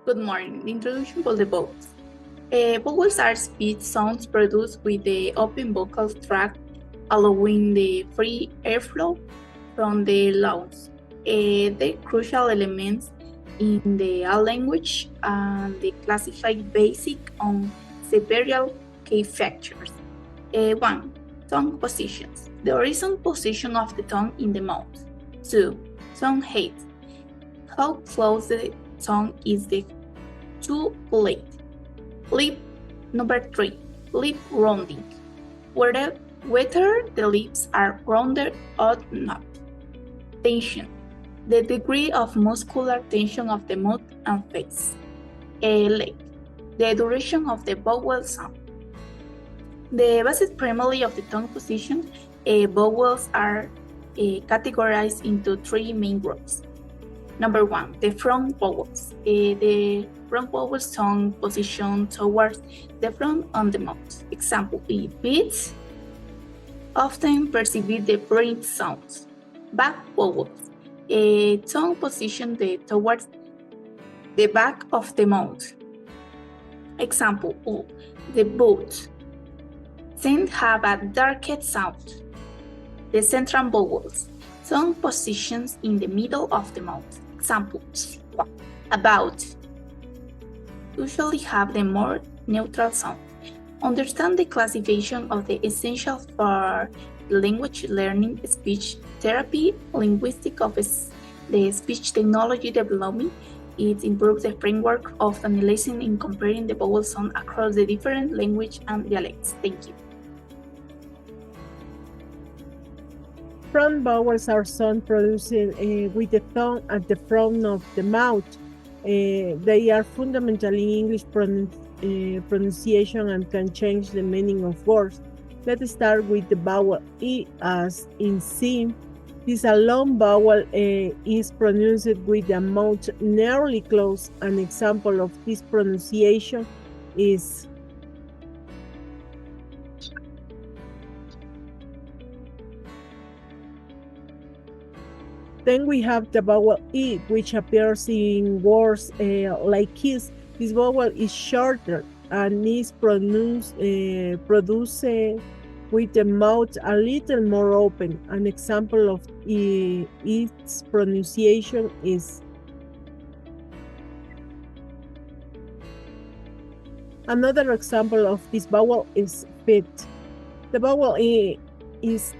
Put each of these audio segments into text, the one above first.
Good morning. The introduction for the vowels. Vowels are speech sounds produced with the open vocal tract, allowing the free airflow from the lungs. They're crucial elements in the language and they classify basic on several key factors. 1. Tongue positions. The horizontal position of the tongue in the mouth. 2. Tongue height. How close the tongue is to plate. Number 3. Lip rounding. Whether the lips are rounded or not. Tension. The degree of muscular tension of the mouth and face. Length. The duration of the vowel sound. The basis primarily of the tongue position, vowels are categorized into three main groups. Number 1, the front vowels. The front vowels tongue position towards the front on the mouth. Example, beats often perceive the brain sounds. Back vowels. Tongue position towards the back of the mouth. Example, the boot. Tend have a darker sound. The central vowels. Tongue positions in the middle of the mouth. Example, about. Usually have the more neutral sound. Understand the classification of the essential for language learning, speech therapy, linguistic of the speech technology development. It improves the framework of analyzing and comparing the vowel sound across the different language and dialects. Thank you. Front vowels are sound produced with the tongue at the front of the mouth. They are fundamental in English pronunciation and can change the meaning of words. Let's start with the vowel E as in see. This a long vowel is pronounced with the mouth nearly closed. An example of this pronunciation is Then we have the vowel E, which appears in words like kiss. This vowel is shorter and is produced with the mouth a little more open. An example of its pronunciation is Another example of this vowel is fit. The vowel E is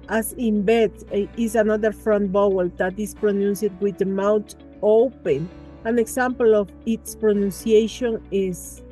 as in bed is another front vowel that is pronounced with the mouth open. An example of its pronunciation is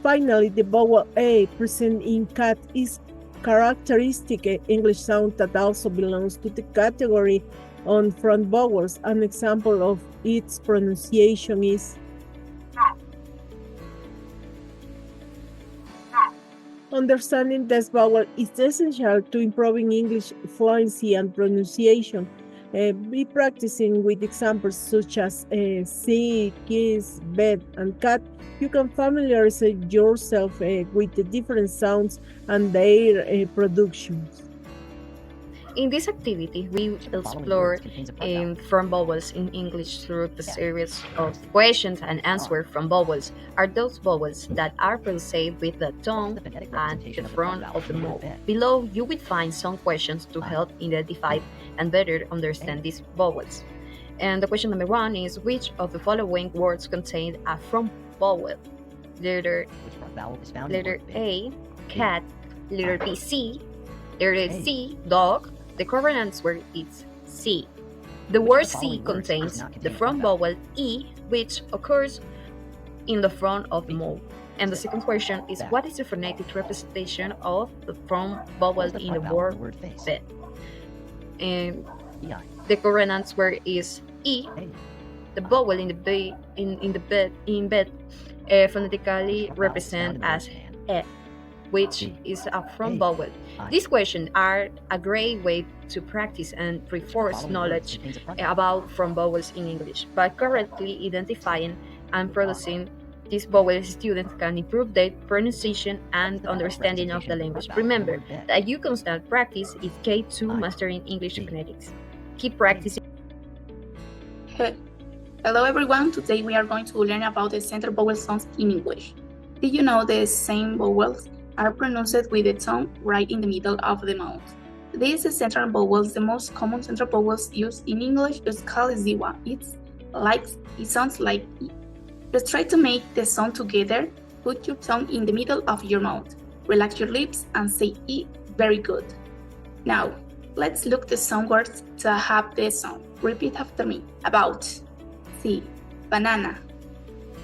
Finally, the vowel A present in cat is characteristic English sound that also belongs to the category on front vowels. An example of its pronunciation is Understanding this vowel is essential to improving English fluency and pronunciation. Be practicing with examples such as see, kiss, bed, and cat. You can familiarize yourself with the different sounds and their productions. In this activity, we explore from vowels in English through the series of questions and answers from vowels. Are those vowels that are produced with the tongue and the front of the mouth. Below, you will find some questions to help identify and better understand these vowels. And the question number 1 is, which of the following words contain a front vowel? Letter A, cat. Letter B, C. Letter C, dog. The correct answer is C. The word C contains the front vowel E, which occurs in the front of the mouth. And the second question is, what is the phonetic representation of the front vowel in the word bed? And the correct answer is E. The vowel in bed phonetically represent as E, which is a front vowel. These questions are a great way to practice and reinforce knowledge about front vowels in English. By correctly identifying and producing these vowels, students can improve their pronunciation and understanding of the language. Remember that your constant practice is key to mastering English phonetics. Keep practicing. Hello everyone, today we are going to learn about the central vowel sounds in English. Did you know the same vowels are pronounced with the tongue right in the middle of the mouth? These central vowels, the most common central vowels used in English, is called ziwa. It sounds like E. Let's try to make the sound together. Put your tongue in the middle of your mouth. Relax your lips and say E. Very good. Now, let's look the sound words to have the sound. Repeat after me. About. C. Banana.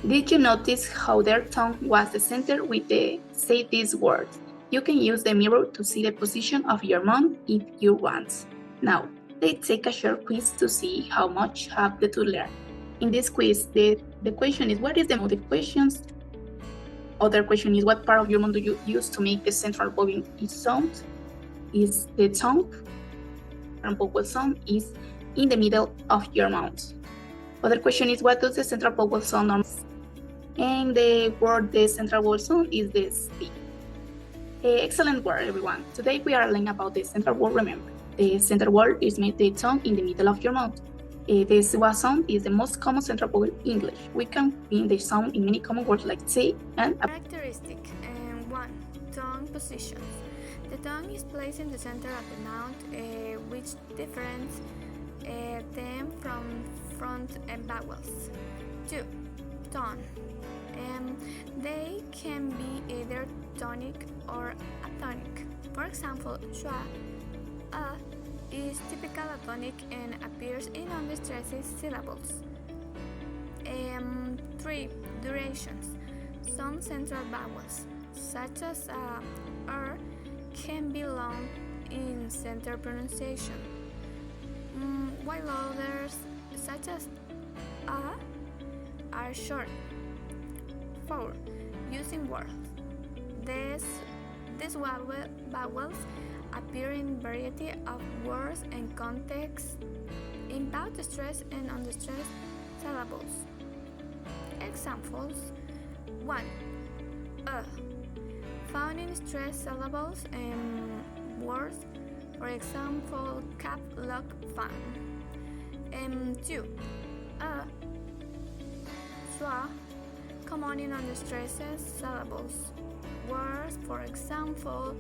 Did you notice how their tongue was the center with the say these words? You can use the mirror to see the position of your mouth if you want. Now, let's take a short quiz to see how much have the to learn. In this quiz, the question is what is the mouth? The questions. Other question is what part of your mouth do you use to make the central vowel sound? Is the tongue. And vowel sound is in the middle of your mouth. Other question is what does the central vowel sound? And the word the central vowel sound is the C. Excellent word, everyone. Today we are learning about the central word. Remember, the central word is made the tongue in the middle of your mouth. The siwa sound is the most common central vowel in English. We can find the sound in many common words like say and a. Characteristic 1. Tongue positions. The tongue is placed in the center of the mouth, which differentiates them from front vowels. 2. Tone. They can be either tonic or atonic. For example, schwa, is typical atonic and appears in undistressed syllables. 3. Durations. Some central vowels, such as r, can be long in center pronunciation, while others, such as are short. 4. Using words. These vowels appear in variety of words and contexts in both stressed and undistressed syllables. Examples: 1. Found in stressed syllables and words, for example, cap, lock, fan. 2. Schwa, common in undistressed syllables. Words, for example,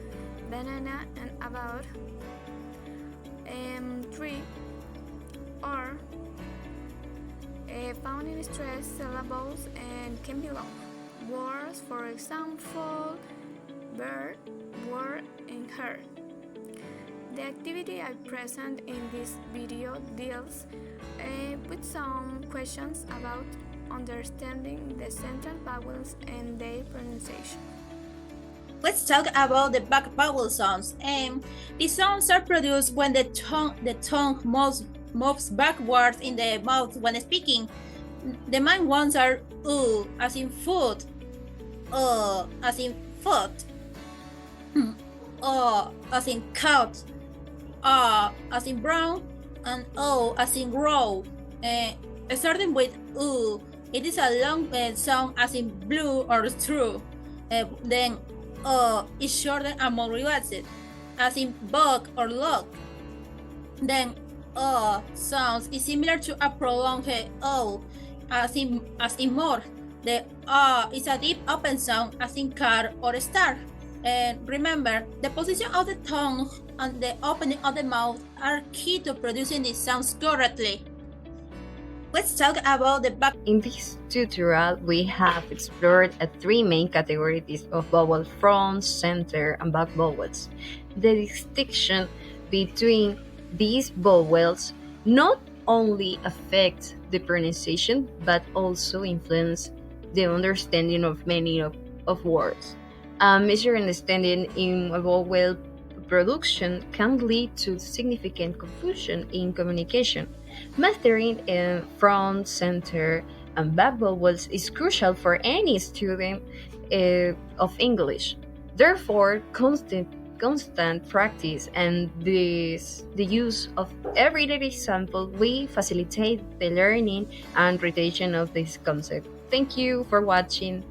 banana and about. 3. Or found in stressed syllables and can be long. Words, for example, bird, word, and her. The activity I present in this video deals with some questions about understanding the central vowels and their pronunciation. Let's talk about the back vowel sounds. These sounds are produced when the tongue moves backwards in the mouth when speaking. The main ones are as in foot, as in foot, as in cat, as in brown, and O as in grow. Starting with it is a long sound as in blue or true. Then is shorter and more relaxed, as in bug or lock. Then sounds is similar to a prolonged O, as in more. The is a deep open sound, as in car or star. And remember, the position of the tongue and the opening of the mouth are key to producing these sounds correctly. Let's talk about the back. In this tutorial, we have explored three main categories of vowel: front, center, and back vowels. The distinction between these vowels not only affect the pronunciation, but also influence the understanding of many of words. Misunderstanding in a vowel production can lead to significant confusion in communication. Mastering front, center, and back vowels is crucial for any student of English. Therefore, constant practice and the use of everyday example will facilitate the learning and retention of this concept. Thank you for watching.